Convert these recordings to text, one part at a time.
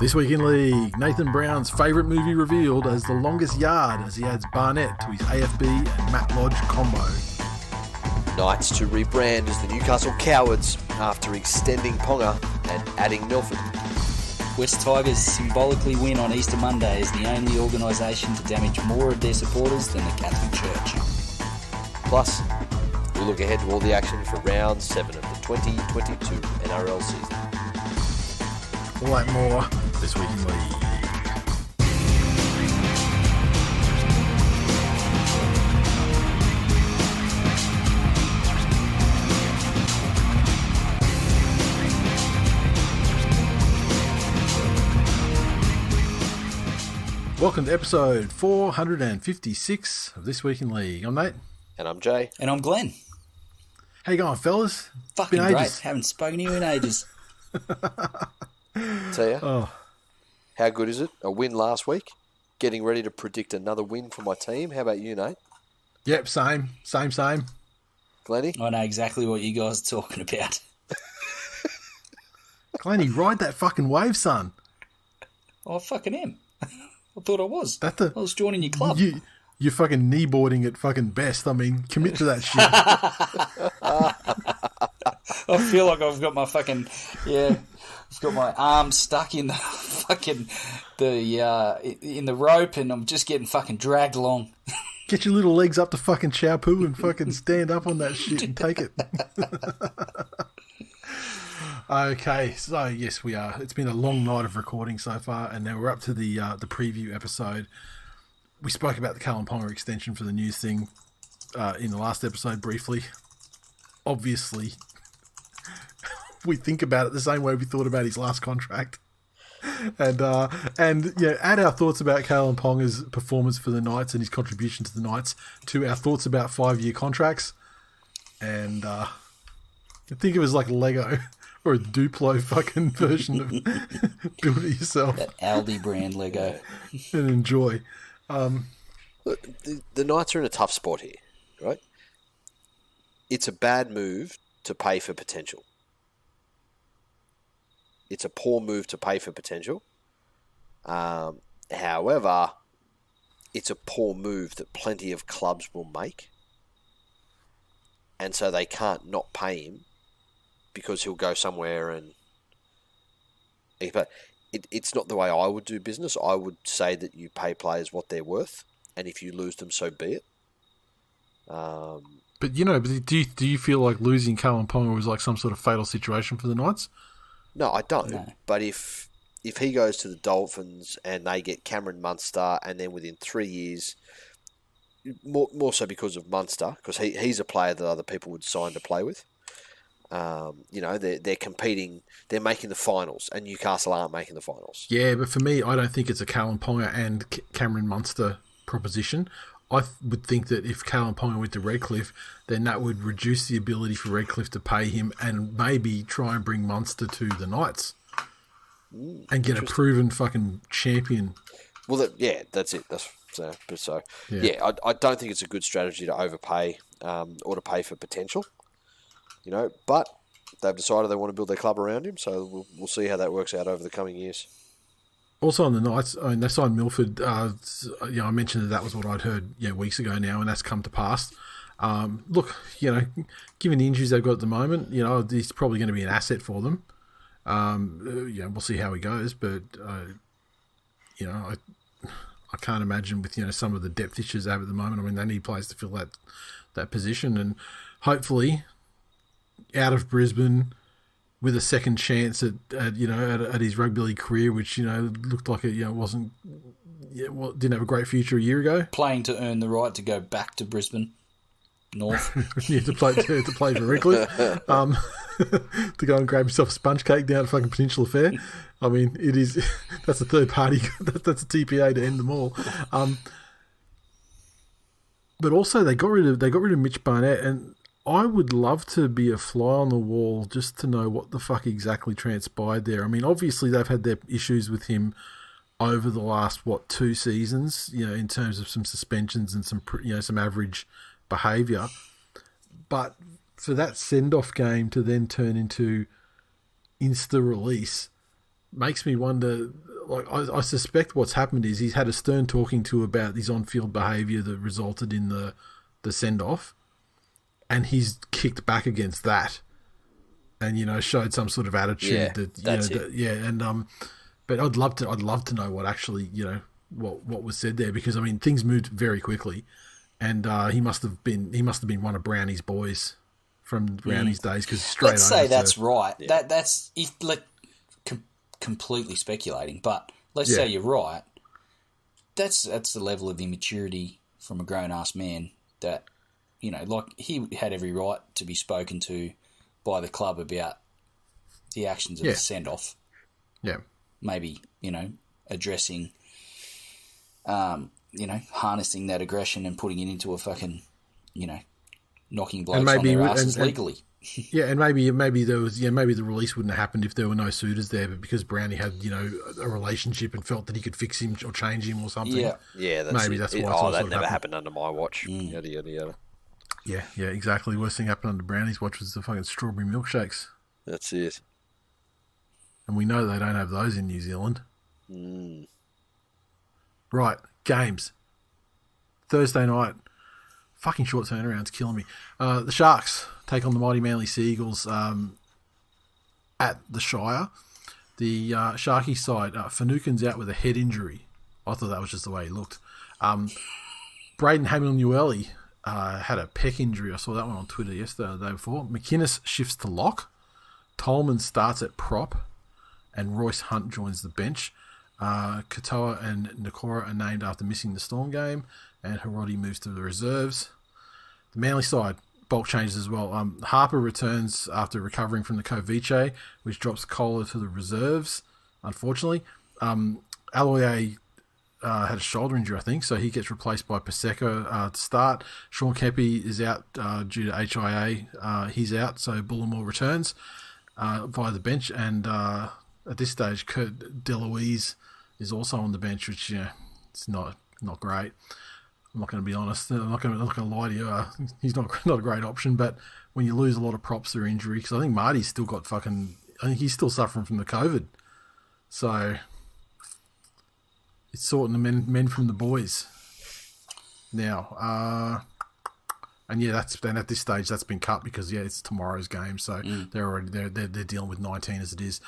This week in league, Nathan Brown's favourite movie revealed as The Longest Yard as he adds Barnett to his AFB and Matt Lodge combo. Knights to rebrand as the Newcastle Cowards after extending Ponga and adding Milford. West Tigers symbolically win on Easter Monday as the only organisation to damage more of their supporters than the Catholic Church. Plus, we look ahead to all the action for round 7 of the 2022 NRL season. All that more this week in league. Welcome to episode 456 of This Week in League. I'm Nate. And I'm Jay. And I'm Glenn. How you going, fellas? Fucking great. Ages. Haven't spoken to you in ages. Tell you, How good is it? A win last week. Getting ready to predict another win for my team. How about you, Nate? Yep, same. Glennie? I know exactly what you guys are talking about. Glennie, ride that fucking wave, son. I fucking am. I thought I was. I was joining your club. You're fucking kneeboarding at fucking best. I mean, commit to that shit. I feel like I've got my fucking, I've got my arm stuck in the fucking, in the rope and I'm just getting fucking dragged along. Get your little legs up to fucking chow poo and fucking stand up on that shit and take it. Okay, so yes, we are. It's been a long night of recording so far, and now we're up to the preview episode. We spoke about the Callum Ponga extension for the news thing in the last episode briefly. Obviously, we think about it the same way we thought about his last contract, and add our thoughts about Callum Ponga's performance for the Knights and his contribution to the Knights to our thoughts about 5-year contracts, and think of it as like Lego. Or a Duplo fucking version of build it yourself. That Aldi brand Lego. And enjoy. Look, the Knights are in a tough spot here, right? It's a bad move to pay for potential. It's a poor move to pay for potential. However, it's a poor move that plenty of clubs will make. And so they can't not pay him. Because he'll go somewhere and... But it's not the way I would do business. I would say that you pay players what they're worth, and if you lose them, so be it. But, do you feel like losing Callum Ponga was like some sort of fatal situation for the Knights? No, I don't. No. But if he goes to the Dolphins and they get Cameron Munster, and then within 3 years... More so because of Munster, because he's a player that other people would sign to play with. They're competing, they're making the finals, and Newcastle aren't making the finals. Yeah, but for me, I don't think it's a Callum Ponga and Cameron Munster proposition. I would think that if Callum Ponga went to Redcliffe, then that would reduce the ability for Redcliffe to pay him and maybe try and bring Munster to the Knights and get a proven fucking champion. Well, that's it. I don't think it's a good strategy to overpay or to pay for potential. But they've decided they want to build their club around him, so we'll see how that works out over the coming years. Also on the Knights, I mean, they signed Milford. I mentioned that was what I'd heard weeks ago now, and that's come to pass. Look, given the injuries they've got at the moment, he's probably going to be an asset for them. We'll see how he goes, but I can't imagine with some of the depth issues they have at the moment. I mean, they need players to fill that position, and hopefully out of Brisbane with a second chance at his rugby league career, which looked like it didn't have a great future a year ago. Playing to earn the right to go back to Brisbane North. to play for Redcliffe, to go and grab yourself a sponge cake down at fucking Peninsula Fair. I mean, it is that's a third party. That's a TPA to end them all. But also they got rid of Mitch Barnett, and I would love to be a fly on the wall just to know what the fuck exactly transpired there. I mean, obviously they've had their issues with him over the last 2 seasons, in terms of some suspensions and some average behaviour. But for that send-off game to then turn into insta-release makes me wonder, I suspect what's happened is he's had a stern talking to about his on-field behaviour that resulted in the send-off, and he's kicked back against that, and showed some sort of attitude but I'd love to know what actually what was said there, because I mean things moved very quickly, and he must have been one of Brownie's boys from Brownie's days, because straight. Let's say that's right. Yeah. That's if completely speculating, but let's say you're right. That's the level of immaturity from a grown-ass man that, like he had every right to be spoken to by the club about the actions of the send-off. Yeah. Maybe, addressing, harnessing that aggression and putting it into a fucking, knocking blokes on their asses legally. Yeah, and maybe there was maybe the release wouldn't have happened if there were no suitors there, but because Brownie had a relationship and felt that he could fix him or change him or something. Yeah, that's why. That never happened under my watch. Yada yada yada. Yeah, exactly. Worst thing happened under Brownie's watch was the fucking strawberry milkshakes. That's it. And we know they don't have those in New Zealand. Right, games. Thursday night. Fucking short turnaround's killing me. The Sharks take on the mighty Manly Seagulls at the Shire. The Sharky side, Finucane's out with a head injury. I thought that was just the way he looked. Braden Hamilton-Uele had a pec injury. I saw that one on Twitter yesterday, the day before. McInnes shifts to lock. Tolman starts at prop. And Royce Hunt joins the bench. Katoa and Nakora are named after missing the Storm game. And Hiroti moves to the reserves. The Manly side, bulk changes as well. Harper returns after recovering from the Kovice, which drops Kohler to the reserves, unfortunately. Aloiai had a shoulder injury, I think, so he gets replaced by Paseka to start. Sean Kepi is out due to HIA. He's out, so Bullimore returns via the bench. And at this stage, Kurt Deloise is also on the bench, which it's not great. I'm not going to be honest. I'm not going to lie to you. He's not a great option. But when you lose a lot of props through injury, because I think Marty's still got I think he's still suffering from the COVID. So it's sorting the men from the boys now. And then at this stage that's been cut because it's tomorrow's game. So they're dealing with 19 as it is.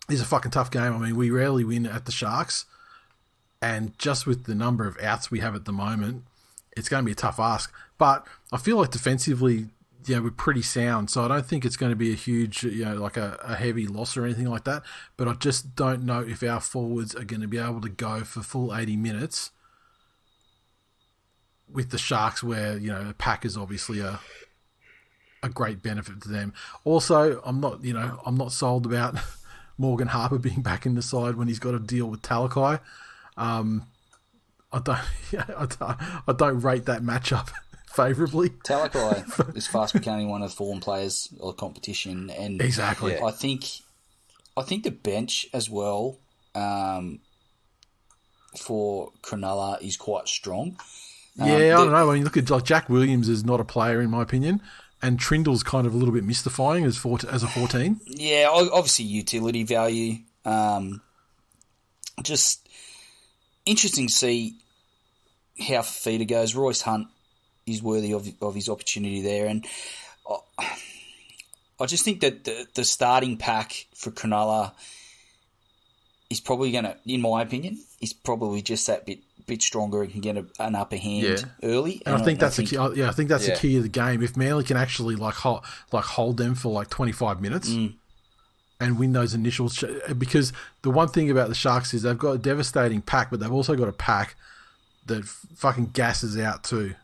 It's a fucking tough game. I mean, we rarely win at the Sharks. And just with the number of outs we have at the moment, it's going to be a tough ask. But I feel like defensively, we're pretty sound. So I don't think it's going to be a huge, like a heavy loss or anything like that. But I just don't know if our forwards are going to be able to go for full 80 minutes with the Sharks, where, a pack is obviously a great benefit to them. Also, I'm not sold about Morgan Harper being back in the side when he's got to deal with Talakai. I don't rate that matchup favourably. Talakai is fast becoming one of the form players of the competition, and exactly. I think the bench as well for Cronulla is quite strong. I don't know. I mean, look at Jack Williams is not a player in my opinion, and Trindle's kind of a little bit mystifying as a 14. Yeah, obviously utility value. Just interesting to see how Fafita goes. Royce Hunt is worthy of his opportunity there, and I just think that the starting pack for Cronulla is probably going to, in my opinion, is probably just that bit stronger and can get an upper hand early. And I think that's the key. I think that's the key of the game. If Manly can actually hold them for 25 minutes. And win those initials, because the one thing about the Sharks is they've got a devastating pack, but they've also got a pack that fucking gasses out too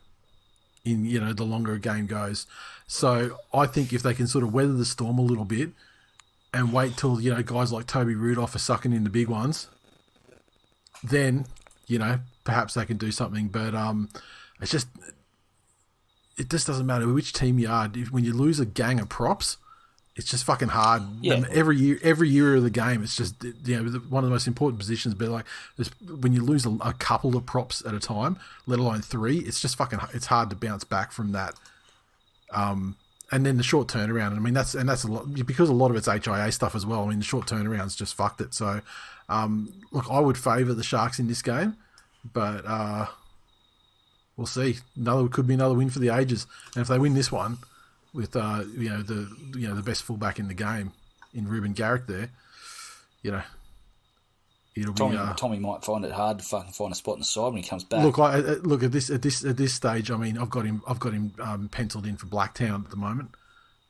in, the longer a game goes. So I think if they can sort of weather the storm a little bit and wait till, guys like Toby Rudolph are sucking in the big ones, then, perhaps they can do something. But it just doesn't matter which team you are. When you lose a gang of props, it's just fucking hard. Yeah. Every year of the game, it's just one of the most important positions. But when you lose a couple of props at a time, let alone 3, it's just it's hard to bounce back from that. And then the short turnaround. I mean, that's a lot, because a lot of it's HIA stuff as well. I mean, the short turnaround's just fucked it. So Look, I would favour the Sharks in this game, but we'll see. Could be another win for the ages, and if they win this one with the best fullback in the game in Ruben Garrick there, it'll Tommy might find it hard to fucking find a spot in the side when he comes back. Look at this stage. I mean, I've got him penciled in for Blacktown at the moment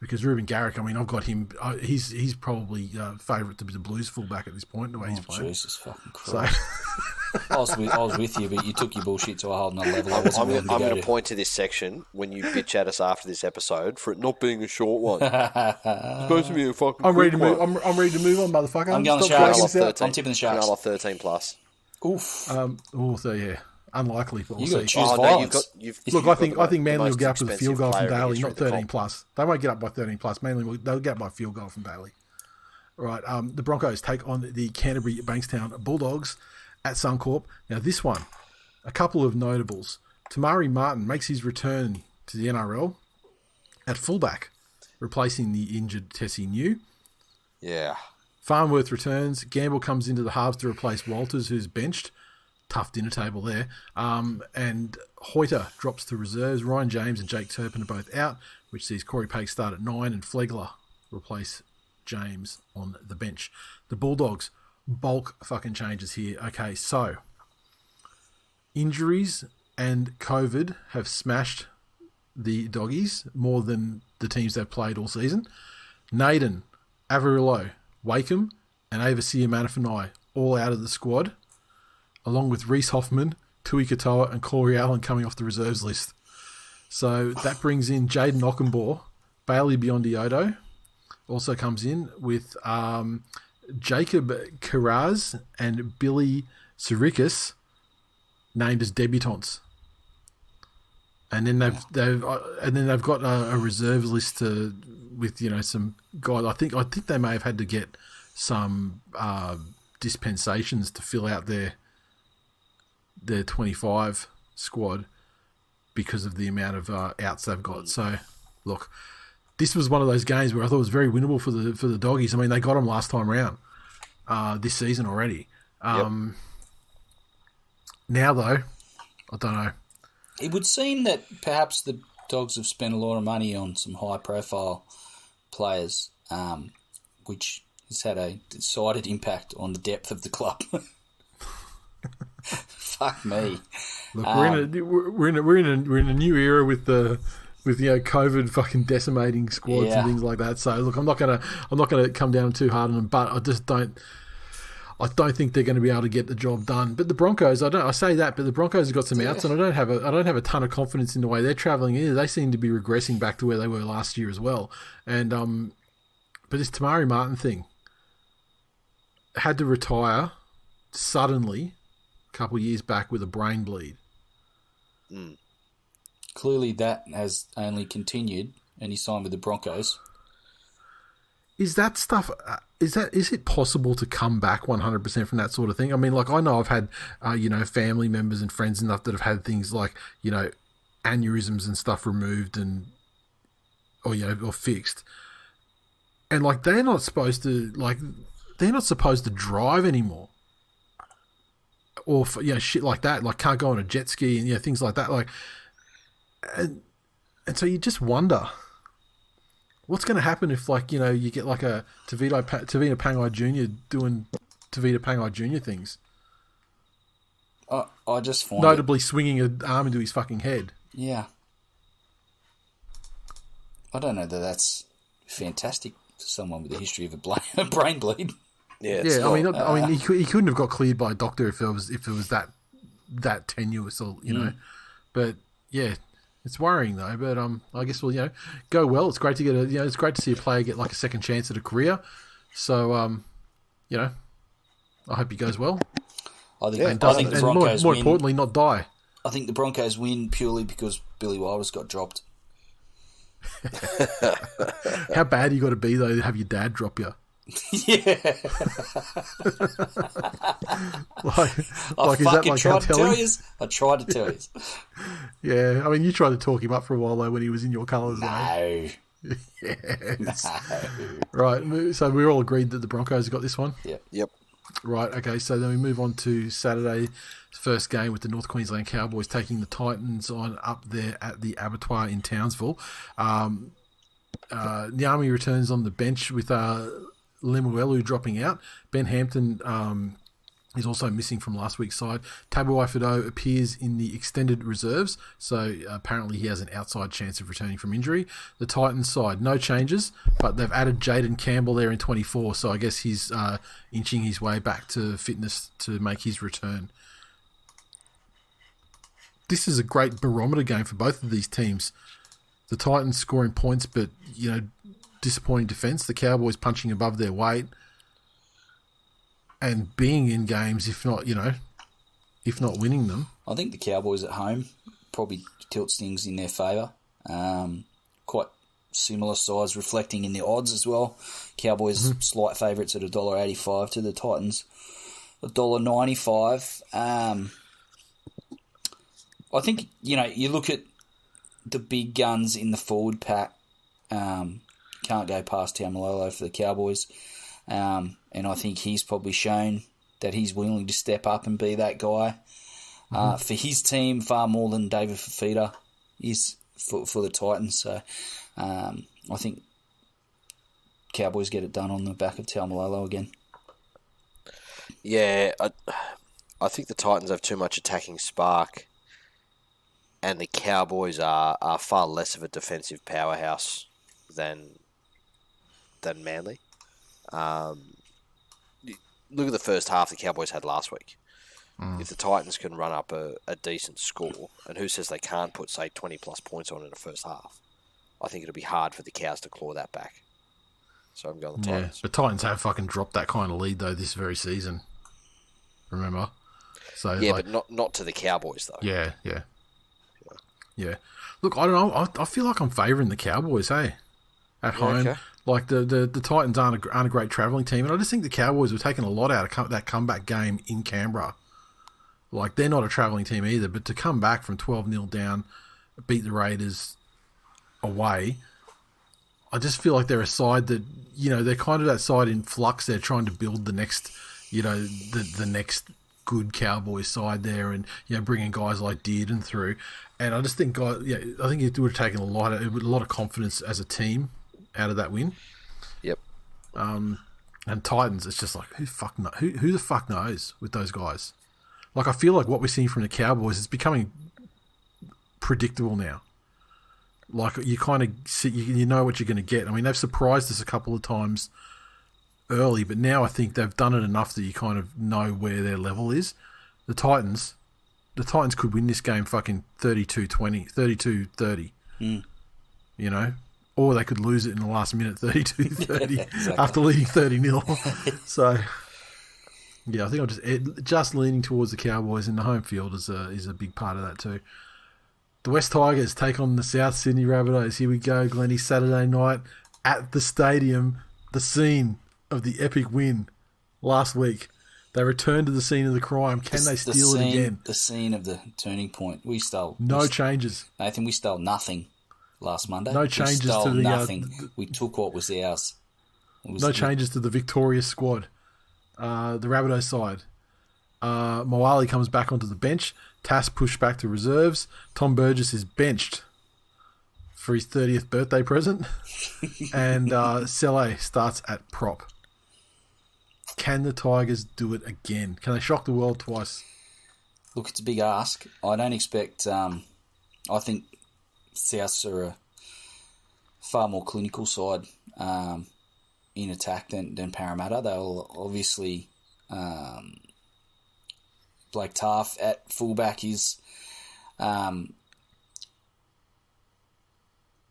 because Ruben Garrick. I mean, I've got him. He's probably favourite to be the Blues fullback at this point. The way he's playing. Jesus fucking Christ! So. I was with you, but you took your bullshit to a whole nother level. I'm going to point to this section when you bitch at us after this episode for it not being a short one. It's supposed to be a fucking. I'm ready to move. I'm ready to move on, motherfucker. I'm going Sharks. I'm tipping the Sharks. Penala 13 plus. Oof. So yeah, unlikely. But you we'll got see. to choose violence. Look, I think Manly will get up with a field goal from Daly, not 13 plus. They won't get up by 13 plus. Manly they'll get up by a field goal from Daly. Right. The Broncos take on the Canterbury Bankstown Bulldogs at Suncorp. Now, this one, a couple of notables. Tamari Martin makes his return to the NRL at fullback, replacing the injured Tessie New. Yeah. Farnworth returns. Gamble comes into the halves to replace Walters, who's benched. Tough dinner table there. And Hoyter drops to reserves. Ryan James and Jake Turpin are both out, which sees Corey Pake start at 9 and Flegler replace James on the bench. The Bulldogs, bulk fucking changes here. Okay, so injuries and COVID have smashed the Doggies more than the teams they've played all season. Naden, Averillo, Wakeham, and Avasia Manafanai all out of the squad, along with Reece Hoffman, Tui Katoa, and Corey Allen coming off the reserves list. So that brings in Jaden Ockenbaugh, Bailey Biondioto also comes in with Jacob Carraz and Billy Sirikis named as debutants, and then they've got a reserves list with some guys. I think they may have had to get some dispensations to fill out their 25 squad because of the amount of outs they've got. So look, this was one of those games where I thought it was very winnable for the Doggies. I mean, they got them last time round this season already. Now, though, I don't know. It would seem that perhaps the Dogs have spent a lot of money on some high-profile players, which has had a decided impact on the depth of the club. Fuck me. Look, we're in a new era with COVID fucking decimating squads and things like that. So look, I'm not gonna come down too hard on them, but I don't think they're going to be able to get the job done. But the Broncos, I say that, but the Broncos have got some outs, and I don't have a ton of confidence in the way they're travelling either. They seem to be regressing back to where they were last year as well. And but this Tamari Martin thing had to retire suddenly a couple of years back with a brain bleed. Clearly, that has only continued, and he signed with the Broncos. Is that stuff? Is it possible to come back 100% from that sort of thing? I mean, like I know I've had family members and friends and stuff that have had things like aneurysms and stuff removed or fixed, and like they're not supposed to drive anymore, or shit like that. Like can't go on a jet ski and things like that. Like, and so you just wonder. What's going to happen if, you get like a Tavita Pangai Jr. doing Tavita Pangai Jr. things? I just find notably swinging an arm into his fucking head. Yeah. I don't know that that's fantastic for someone with a history of a brain bleed. Yeah. I mean, he couldn't have got cleared by a doctor if it was that tenuous, or but yeah. It's worrying though, but I guess we'll go well. It's great to get it's great to see a player get like a second chance at a career. So I hope he goes well. I think the Broncos more win. importantly, not die. I think the Broncos win purely because Billy Wilder's got dropped. How bad you got to be though to have your dad drop you? Yeah. like is that like how telling? I tried to tell you. Yeah, I mean, you tried to talk him up for a while though when he was in your colours. No. Yes. No. Right, so we're all agreed that the Broncos have got this one. Yep. Yep. Right, okay, so then we move on to Saturday's first game with the North Queensland Cowboys taking the Titans on up there at the Abattoir in Townsville. Nyami returns on the bench with Lemuelu dropping out. Ben Hampton is also missing from last week's side. Tabuai-Fidow appears in the extended reserves, so apparently he has an outside chance of returning from injury. The Titans side, no changes, but they've added Jaden Campbell there in 24, so I guess he's inching his way back to fitness to make his return. This is a great barometer game for both of these teams. The Titans scoring points, but, disappointing defence. The Cowboys punching above their weight and being in games, if not winning them. I think the Cowboys at home probably tilts things in their favour. Quite similar size, reflecting in the odds as well. Cowboys slight favourites at $1.85 to the Titans $1.95. I think, you look at the big guns in the forward pack, can't go past Taumalolo for the Cowboys. And I think he's probably shown that he's willing to step up and be that guy. For his team, far more than David Fafita is for the Titans. So I think Cowboys get it done on the back of Taumalolo again. Yeah, I think the Titans have too much attacking spark, and the Cowboys are far less of a defensive powerhouse than Manly. Look at the first half the Cowboys had last week. If the Titans can run up a decent score, and who says they can't put, say, 20-plus points on in the first half, I think it'll be hard for the Cows to claw that back. So I'm going the Titans. Yeah, but Titans have fucking dropped that kind of lead, though, this very season. Remember? So yeah, but not to the Cowboys, though. Yeah. Look, I don't know. I feel like I'm favouring the Cowboys, hey? At home. Okay. Like, the Titans aren't a great travelling team, and I just think the Cowboys were taking a lot out of that comeback game in Canberra. Like, they're not a travelling team either, but to come back from 12-0 down, beat the Raiders away, I just feel like they're a side that, they're kind of that side in flux. They're trying to build the next, the next good Cowboys side there, and, bringing guys like Dearden through. And I just think, I think it would have taken a lot of confidence as a team out of that win. Yep. And Titans, it's just like, who the fuck knows with those guys? Like, I feel like what we're seeing from the Cowboys is becoming predictable now. Like, you kind of see, you know what you're going to get. I mean, they've surprised us a couple of times early, but now I think they've done it enough that you kind of know where their level is. The Titans could win this game fucking 32-20, 32-30. Or they could lose it in the last minute 32-30 exactly. after leading 30-0. So, yeah, I think I'm just leaning towards the Cowboys, and the home field is a big part of that too. The West Tigers take on the South Sydney Rabbitohs. Here we go, Glennie, Saturday night at the stadium, the scene of the epic win last week. They return to the scene of the crime. Can they steal it again? The scene of the turning point. We stole... changes. Nathan, we stole nothing last Monday. No changes we stole to the... nothing. We took what was ours. Changes to the victorious squad. The Rabbitohs side. Moali comes back onto the bench. Tass pushed back to reserves. Tom Burgess is benched for his 30th birthday present. And Sele starts at prop. Can the Tigers do it again? Can they shock the world twice? Look, it's a big ask. I don't expect... I think Souths are a far more clinical side in attack than Parramatta. They'll obviously... Blake Taff at fullback is an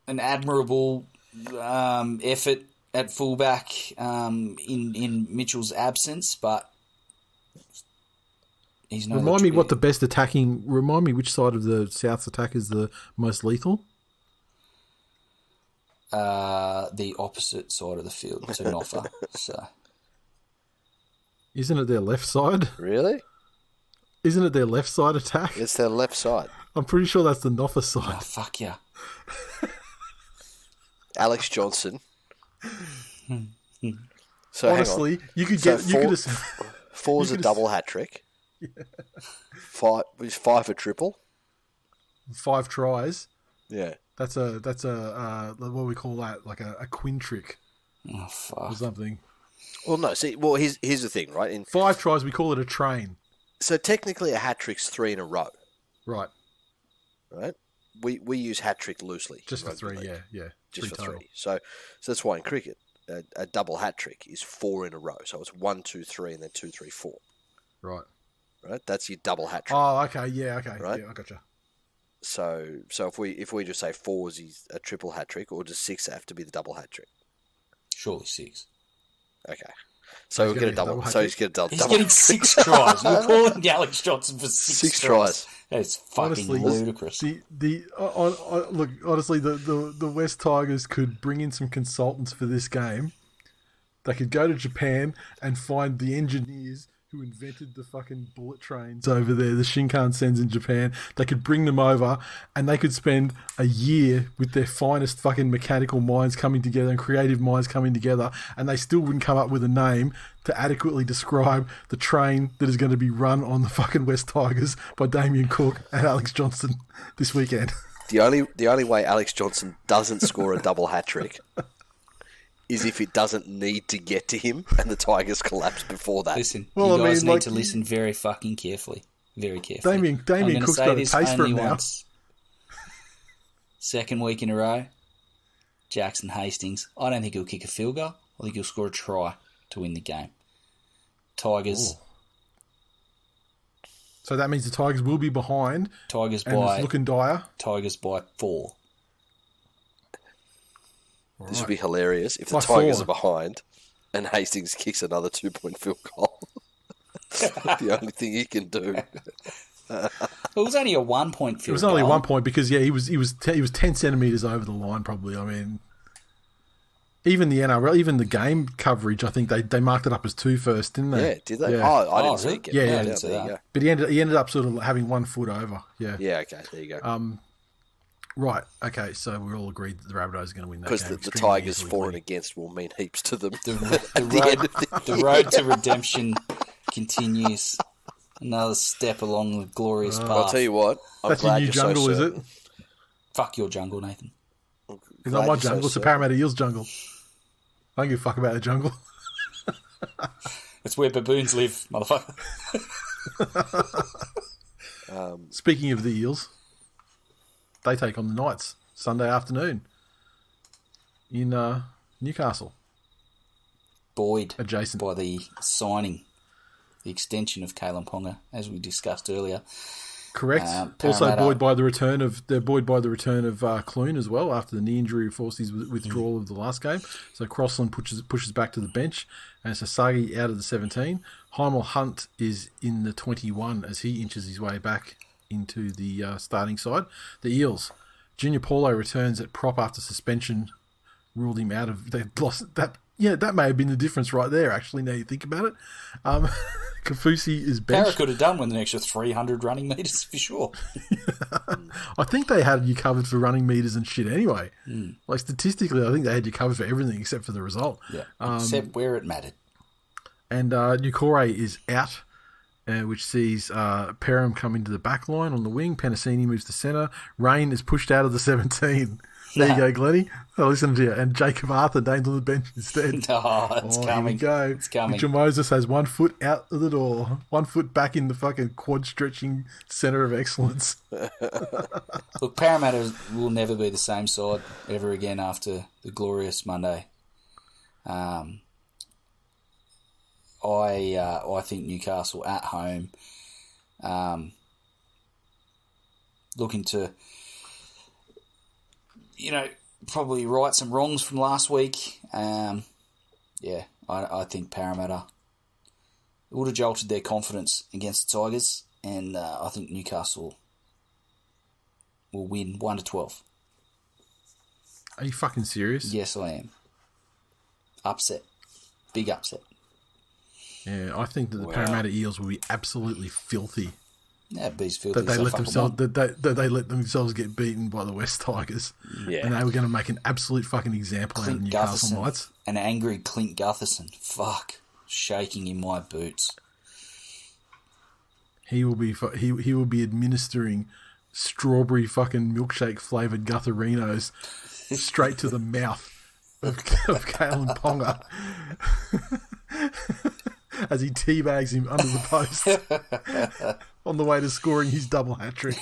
admirable effort at fullback in Mitchell's absence, but he's not. Remind me which side of the South's attack is the most lethal? The opposite side of the field to Noffa. So, isn't it their left side? Really? Isn't it their left side attack? It's their left side. I'm pretty sure that's the Noffa side. Oh, fuck yeah. Alex Johnson. So honestly, you could get 4's a double hat trick. Yeah. 5 a triple. 5 tries. Yeah. That's a what do we call that? Like a quin trick. Oh, fuck. Or something. Well, no. See, well, here's the thing, right? In 5 tries, we call it a train. So technically, a hat trick's 3 in a row. Right. Right. We use hat trick loosely. Just for 3, yeah. Just 3 for total. 3. So that's why in cricket, a double hat trick is 4 in a row. So it's 1, 2, 3, and then 2, 3, 4. Right. Right. That's your double hat trick. Oh, okay. Yeah. Okay. Right? Yeah, I gotcha. So if we just say 4 is a triple hat trick, or does 6 have to be the double hat trick? Surely 6. Okay. So we'll get a double. So he's getting a double. He's getting 6 tries. You're calling Alex Johnson for 6 tries. That's fucking ludicrous. Look, honestly, the West Tigers could bring in some consultants for this game. They could go to Japan and find the engineers who invented the fucking bullet trains over there, the Shinkansens in Japan. They could bring them over and they could spend a year with their finest fucking mechanical minds coming together and creative minds coming together, and they still wouldn't come up with a name to adequately describe the train that is going to be run on the fucking West Tigers by Damien Cook and Alex Johnson this weekend. The only way Alex Johnson doesn't score a double hat trick is if it doesn't need to get to him and the Tigers collapse before that. Listen, you guys need to listen very fucking carefully. Very carefully. Damien Cook's got a taste for him now. Once. Second week in a row, Jackson Hastings. I don't think he'll kick a field goal. I think he'll score a try to win the game. Tigers. Ooh. So that means the Tigers will be behind. Tigers and by... it's looking dire. Tigers by 4. This would be hilarious if the Tigers are behind and Hastings kicks another 2-point field goal. The only thing he can do. It was only a 1-point field goal. It was only 1 point because he was 10 centimetres over the line probably. I mean, even the NRL, even the game coverage, I think they marked it up as 2 first, didn't they? Yeah, did they? Yeah. Oh, I didn't see it. Yeah, I didn't see that. But he ended up sort of having 1 foot over. Yeah. Yeah. Okay. There you go. Right, okay, so we're all agreed that the Rabbitohs are going to win that game. Because the Tigers for and against will mean heaps to them. The road to redemption continues. Another step along the glorious path. I'll tell you what. That's your new jungle, is it? Fuck your jungle, Nathan. It's not my jungle, it's the Parramatta Eels jungle. I don't give a fuck about the jungle. It's where baboons live, motherfucker. Speaking of the Eels... They take on the Knights Sunday afternoon in Newcastle. Buoyed adjacent by the signing, the extension of Kalen Ponga, as we discussed earlier. Correct. Also buoyed by the return of Clune as well after the knee injury forced his withdrawal of the last game. So Crossland pushes back to the bench, and Sasagi out of the 17. Heimel Hunt is in the 21 as he inches his way back into the starting side. The Eels, Junior Paulo returns at prop after suspension, ruled him out of. They lost that. Yeah, that may have been the difference right there. Actually, now you think about it, Kafusi is benched. Para could have done with an extra 300 running meters for sure. I think they had you covered for running meters and shit anyway. Like statistically, I think they had you covered for everything except for the result. Yeah, except where it mattered. And Nukore is out. Which sees Perham come into the back line on the wing. Penasini moves to centre. Rain is pushed out of the 17. There you go, Glennie. I listened to you. And Jacob Arthur named on the bench instead. It's coming. Here we go. It's coming. Mitchell Moses has 1 foot out of the door. 1 foot back in the fucking quad-stretching centre of excellence. Look, Parramatta will never be the same side ever again after the glorious Monday. I think Newcastle at home, looking to, probably right some wrongs from last week. I think Parramatta would have jolted their confidence against the Tigers, and I think Newcastle will win 1-12. Are you fucking serious? Yes, I am. Upset. Big upset. Yeah, I think that the Parramatta Eels will be absolutely filthy. Yeah, bees filthy. That they let themselves get beaten by the West Tigers. Yeah. And they were going to make an absolute fucking example out of Newcastle Knights. An angry Clint Gutherson. Fuck. Shaking in my boots. he will be administering strawberry fucking milkshake flavored Gutherinos straight to the mouth of Kalen Ponga as he teabags him under the post on the way to scoring his double hat trick.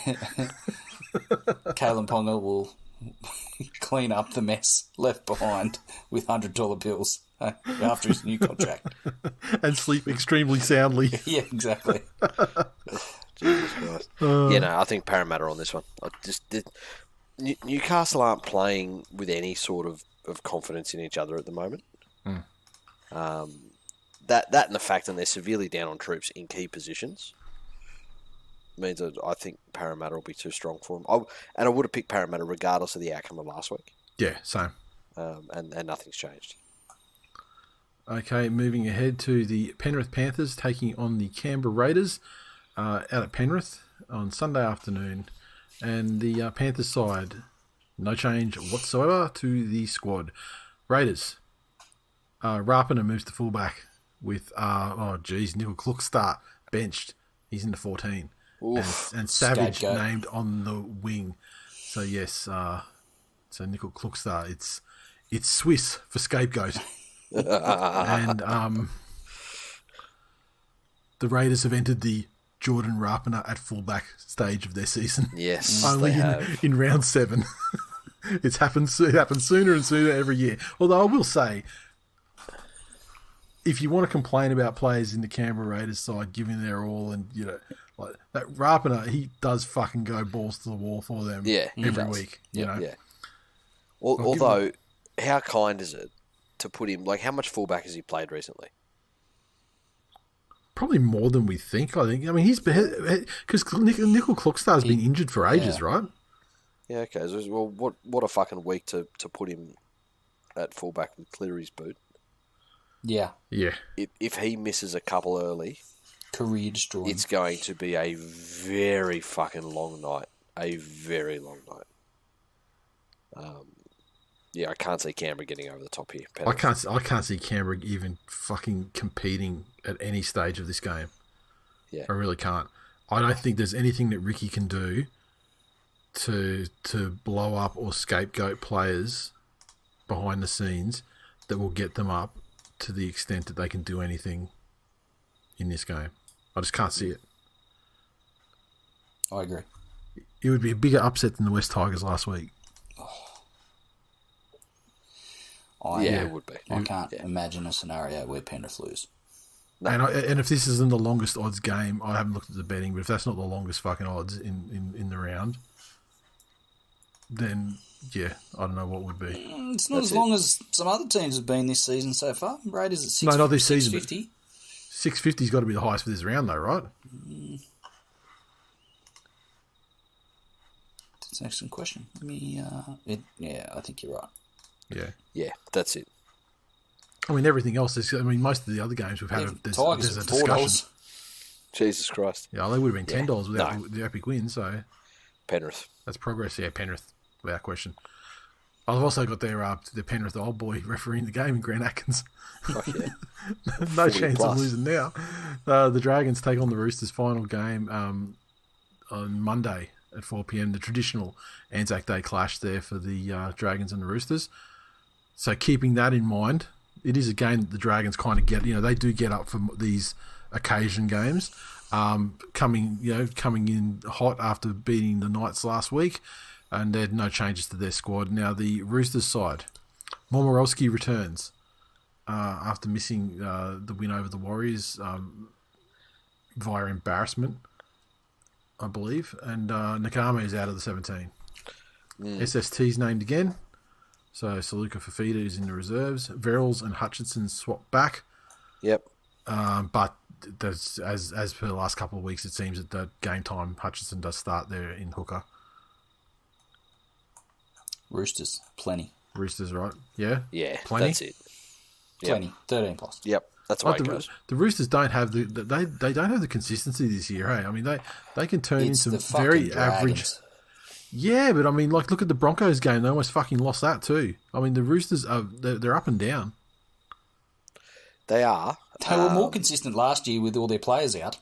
Kalen Ponga will clean up the mess left behind with $100 bills after his new contract. And sleep extremely soundly. Yeah, exactly. Jesus Christ. I think Parramatta on this one. Newcastle aren't playing with any sort of confidence in each other at the moment. That and the fact that they're severely down on troops in key positions means that I think Parramatta will be too strong for them. I would have picked Parramatta regardless of the outcome of last week. Yeah, same. And nothing's changed. Okay, moving ahead to the Penrith Panthers taking on the Canberra Raiders out at Penrith on Sunday afternoon. And the Panthers side, no change whatsoever to the squad. Raiders, Rapiner moves to fullback with, Nickel Kluckstart benched. He's in the 14. And Savage Scapegoat. named on the wing. So yes, so Nickel Kluckstart, it's Swiss for scapegoat. And the Raiders have entered the Jordan Rapiner at fullback stage of their season. Yes, only in round 7. It happens sooner and sooner every year. Although I will say, if you want to complain about players in the Canberra Raiders side giving their all, and like that Rapiner, he does fucking go balls to the wall for them every week. Yeah. Although, how kind is it to put him? Like, how much fullback has he played recently? Probably more than we think. I think. I mean, he's because Nickel Kluckstar's been injured for ages, right? Yeah. Okay. Well, what a fucking week to put him at fullback with Cleary's boot. Yeah. Yeah. If he misses a couple early, career destroying. It's going to be a very fucking long night. A very long night. I can't see Canberra getting over the top here. I can't see Canberra even fucking competing at any stage of this game. Yeah. I really can't. I don't think there's anything that Ricky can do to blow up or scapegoat players behind the scenes that will get them up to the extent that they can do anything in this game. I just can't see it. I agree. It would be a bigger upset than the West Tigers last week. It would be. I can't imagine a scenario where Penrith lose. No. And if this isn't the longest odds game, I haven't looked at the betting, but if that's not the longest fucking odds in the round, then I don't know what would be. It's not as long as some other teams have been this season so far. Raiders at 650. No, not this season. 650. 650's got to be the highest for this round, though, right? That's an excellent question. Let me. I think you're right. Yeah, that's it. I mean, everything else is. I mean, most of the other games we've had, there's a discussion. Jesus Christ. Yeah, they would have been $10 without the epic win, so. Penrith. That's progress, Penrith, without question. I've also got their Penrith old boy refereeing the game in Grant Atkins. Oh, yeah. No chance of losing now. The Dragons take on the Roosters' final game on Monday at 4 p.m. The traditional Anzac Day clash there for the Dragons and the Roosters. So keeping that in mind, it is a game that the Dragons kind of get. They do get up for these occasion games. Coming in hot after beating the Knights last week, and there are no changes to their squad. Now the Roosters side, Momorowski returns after missing the win over the Warriors via embarrassment, I believe, and Nakame is out of the 17. SST's named again, so Saluka Fafita is in the reserves. Verrills and Hutchinson swap back. Yep. But as per the last couple of weeks, it seems that the game time Hutchinson does start there in hooker. Roosters, plenty. Roosters, right? Yeah? Yeah, plenty? That's it. Plenty. 13 plus. Yep, that's the way it goes. The Roosters don't have they don't have the consistency this year, hey? I mean, they can turn It's into the fucking very Dragons. average. Yeah, but I mean, like, look at the Broncos game. They almost fucking lost that too. I mean, the Roosters they're up and down. They are. They were more consistent last year with all their players out.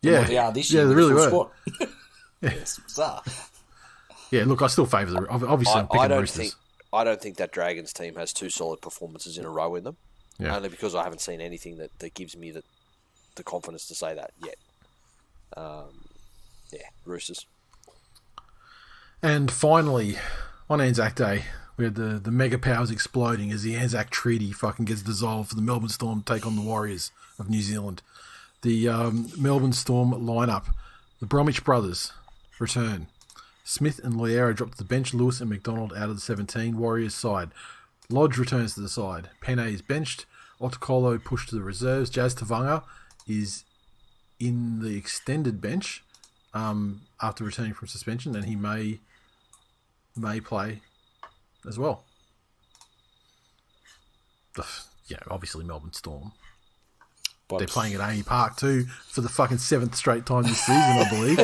than what they are this year. Yeah, they really were. Squad. It's bizarre. Yeah, look, I still favour the. Obviously, I'm picking Roosters. I don't think that Dragons team has two solid performances in a row in them. Yeah. Only because I haven't seen anything that gives me the confidence to say that yet. Roosters. And finally, on Anzac Day, we had the mega powers exploding as the Anzac Treaty fucking gets dissolved for the Melbourne Storm to take on the Warriors of New Zealand. The Melbourne Storm lineup: the Bromwich brothers return. Smith and Loiera drop to the bench. Lewis and McDonald out of the 17. Warriors side. Lodge returns to the side. Penne is benched. Otakolo pushed to the reserves. Jazz Tavanga is in the extended bench after returning from suspension, and he may play as well. Obviously Melbourne Storm. They're playing at Amy Park too for the fucking 7th straight time this season, I believe.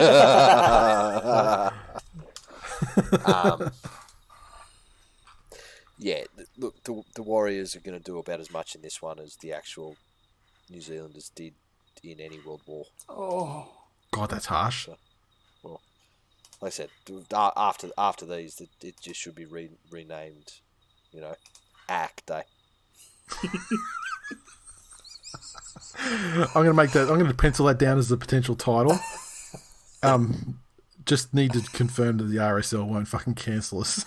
Look, the Warriors are going to do about as much in this one as the actual New Zealanders did in any World War. Oh, God, that's harsh. So, well, like I said, after these, it just should be renamed, ACT Day. I'm going to pencil that down as the potential title. Just need to confirm that the RSL won't fucking cancel us.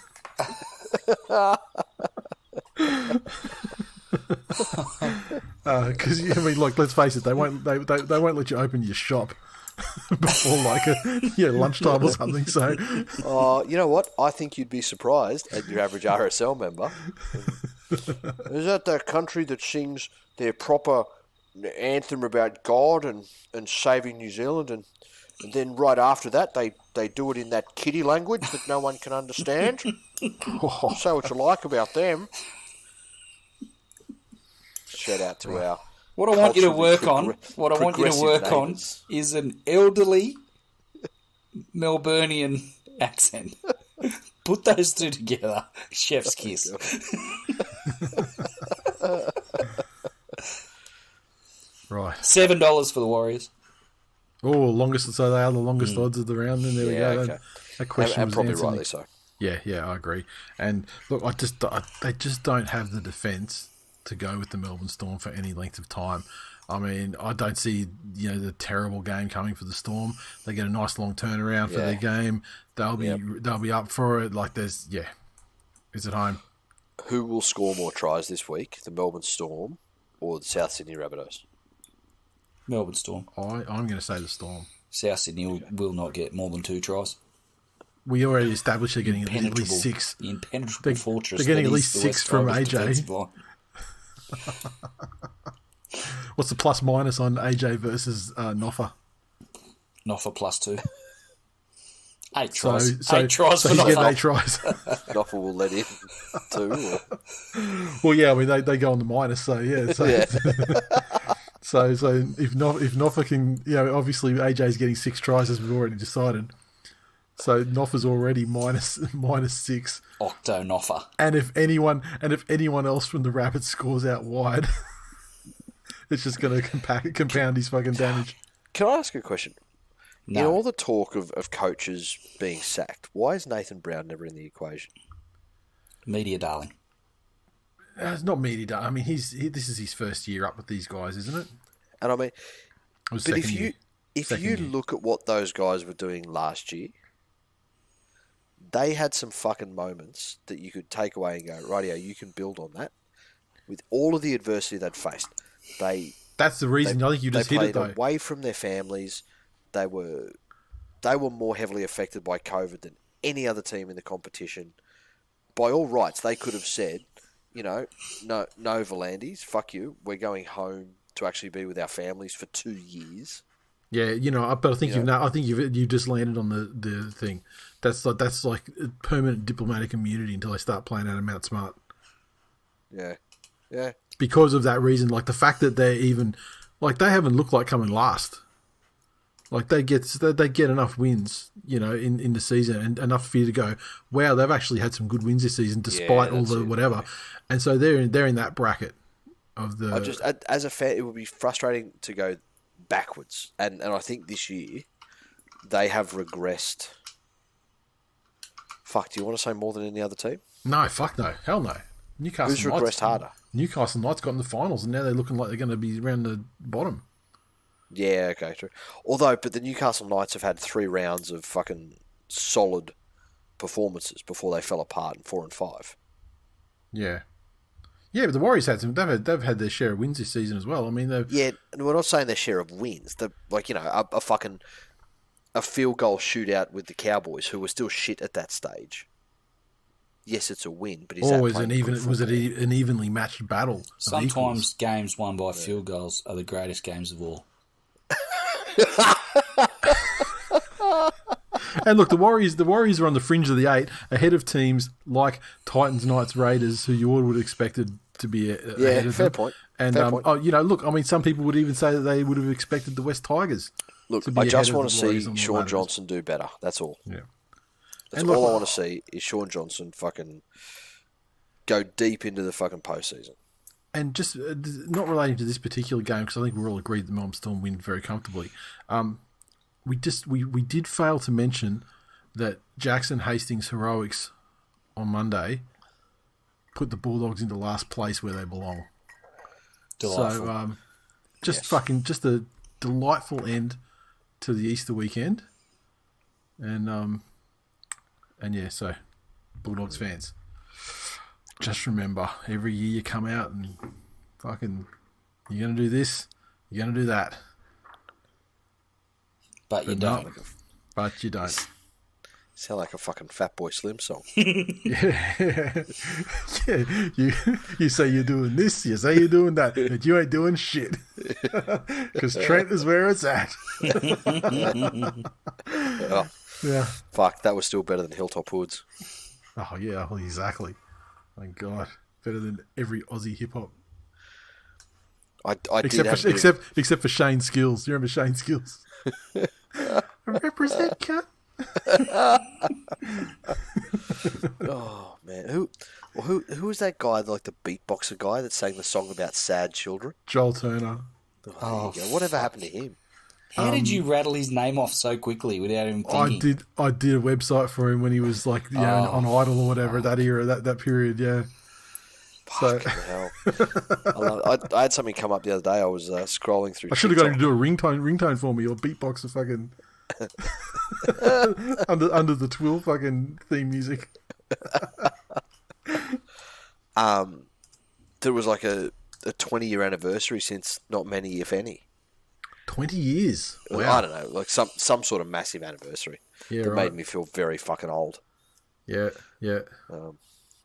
Because let's face it, they won't let you open your shop before lunchtime or something. So, you know what? I think you'd be surprised at your average RSL member. Is that the country that sings their proper anthem about God and saving New Zealand, and then right after that they do it in that kiddie language that no one can understand? Say what you like about them. Shout out to our. What I want you to work on. What I want you to work on is an elderly Melburnian accent. Put those two together. Chef's kiss. Right. $7 for the Warriors. Oh, longest. So they are the longest odds of the round. And there we go. Okay. That question and was probably answered. rightly so. Yeah, I agree. And look, they just don't have the defence to go with the Melbourne Storm for any length of time. I mean, I don't see the terrible game coming for the Storm. They get a nice long turnaround for their game. They'll be up for it. Is it home? Who will score more tries this week? The Melbourne Storm or the South Sydney Rabbitohs? Melbourne Storm. I'm going to say the Storm. South Sydney will not get more than 2 tries. We already established they're getting at least 6. The impenetrable fortress. They're getting at least 6 from AJ. What's the plus minus on AJ versus Noffa? Noffa +2. 8 tries. So 8 tries so for he's Noffa. getting 8 tries. Noffa will let in 2. Well, yeah, I mean they go on the minus, so yeah. So, Yeah. so if Noffa can, obviously AJ's getting 6 tries as we've already decided. So Noffa's already minus 6. Octo Noffa. And if anyone else from the Rapids scores out wide, it's just going to compound his fucking damage. Can I ask a question? No. In all the talk of coaches being sacked, why is Nathan Brown never in the equation? Media darling. It's not media. I mean, this is his first year up with these guys, isn't it? And I mean, But if you look at what those guys were doing last year, they had some fucking moments that you could take away and go, rightio, you can build on that. With all of the adversity they'd faced, that's the reason. I think you just hit it though. They played away from their families. They were more heavily affected by COVID than any other team in the competition. By all rights, they could have said, no Volandis, fuck you. We're going home to actually be with our families for 2 years. Yeah, but I think you've just landed on the thing. That's like permanent diplomatic immunity until they start playing out of Mount Smart. Yeah. Because of that reason, like the fact that they're even they haven't looked like coming last. Like they get enough wins, in the season and enough for you to go, wow, they've actually had some good wins this season despite all the whatever. And so they're in that bracket of the. As a fan, it would be frustrating to go. backwards. And I think this year they have regressed. Fuck, do you want to say more than any other team? No, fuck no. Hell no. Newcastle Who's regressed harder? Newcastle Knights got in the finals, and now they're looking like they're going to be around the bottom. Yeah, okay, true. But the Newcastle Knights have had 3 rounds of fucking solid performances before they fell apart in 4 and 5. Yeah. Yeah, but the Warriors had some. They've had their share of wins this season as well. I mean, yeah, and we're not saying their share of wins. A field goal shootout with the Cowboys, who were still shit at that stage. Yes, it's a win, but is always that an evenly matched battle? Sometimes games won by field goals are the greatest games of all. And look, the Warriors are on the fringe of the 8, ahead of teams like Titans, Knights, Raiders, who you all would have expected to be ahead of fair them. Point. And fair point. some people would even say that they would have expected the West Tigers. Look, I just want to see Sean Johnson do better. That's all. Yeah. That's all I want to see is Sean Johnson fucking go deep into the fucking postseason. And just not relating to this particular game, because I think we're all agreed that Melbourne Storm win very comfortably. We did fail to mention that Jackson Hastings' heroics on Monday put the Bulldogs into last place where they belong. Delightful. So, just a delightful end to the Easter weekend, and yeah, so Bulldogs fans, just remember, every year you come out and fucking, you're gonna do this, you're gonna do that, but you don't. But you don't. Sound like a fucking Fatboy Slim song. Yeah. You say you're doing this, you say you're doing that, but you ain't doing shit. Because Trent is where it's at. Oh, yeah. Fuck, that was still better than Hilltop Hoods. Oh, yeah, exactly. Thank God. Better than every Aussie hip hop. Except for Shane Skills. You remember Shane Skills? Represent cut. Oh man, who was that guy, like the beatboxer guy that sang the song about sad children? Joel Turner. Oh, whatever happened to him? How did you rattle his name off so quickly without him thinking? I did a website for him when he was like on Idol or whatever, that era, that period. Yeah. Fucking hell. I had something come up the other day. I was scrolling through. I should have got him to do a ringtone for me, or beatbox a fucking under the TWiL fucking theme music. There was like a 20-year anniversary since not many, if any. 20 years. Wow. I don't know, like some sort of massive anniversary. Yeah, that right. made me feel very fucking old. Yeah.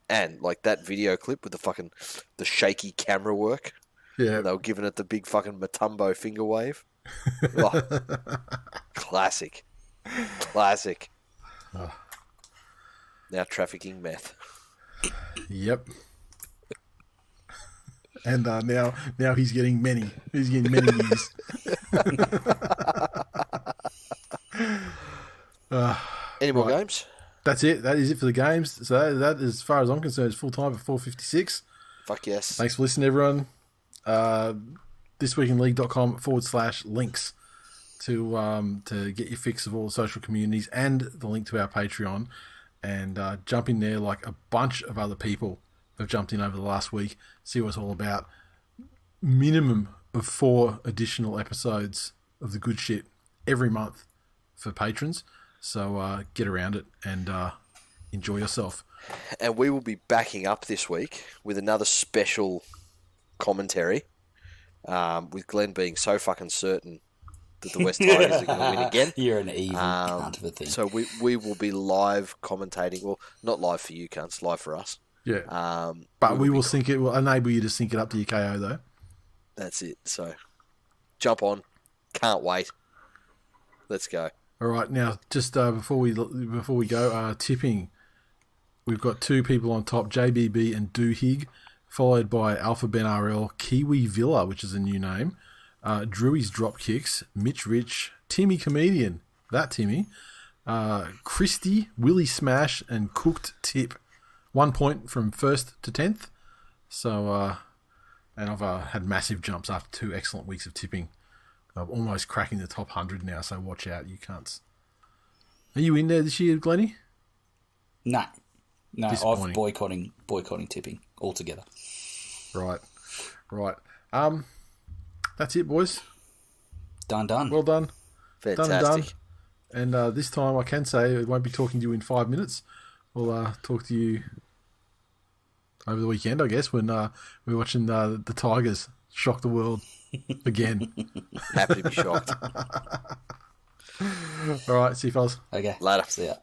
And like that video clip with the shaky camera work. Yeah. They were giving it the big fucking Matumbo finger wave. Oh, classic. Oh. Now trafficking meth. Yep. And now he's getting many. He's getting many years. Any more games? That's it. That is it for the games. So that, as far as I'm concerned, is full time at 4:56. Fuck yes. Thanks for listening, everyone. thisweekinleague.com/links to get your fix of all the social communities and the link to our Patreon. And jump in there like a bunch of other people have jumped in over the last week. See what it's all about. Minimum of 4 additional episodes of the good shit every month for patrons. So get around it and enjoy yourself. And we will be backing up this week with another special commentary, with Glenn being so fucking certain that the West Tigers are going to win again. You're an evil cunt of a thing. So we will be live commentating. Well, not live for you cunts, live for us. Yeah. But we will sync it. We'll enable you to sync it up to your KO, though. That's it. So jump on. Can't wait. Let's go. All right. Now, just before we go, tipping. We've got 2 people on top, JBB and Doohig, followed by Alpha Ben RL, Kiwi Villa, which is a new name, Drewy's Drop Kicks, Mitch Rich, Timmy Comedian, that Timmy, Christy, Willie Smash, and Cooked Tip. 1 point from 1st to 10th. So, and I've had massive jumps after 2 excellent weeks of tipping. almost cracking the top 100 now, so watch out, you cunts. Are you in there this year, Glennie? No, I'm boycotting tipping altogether. Right. That's it, boys. Done. Well done. Fantastic. Done. And this time I can say I won't be talking to you in 5 minutes. We'll talk to you over the weekend, I guess, when we're watching the Tigers shock the world again. Happy to be shocked. All right, see you fellas. Okay. Later. See ya.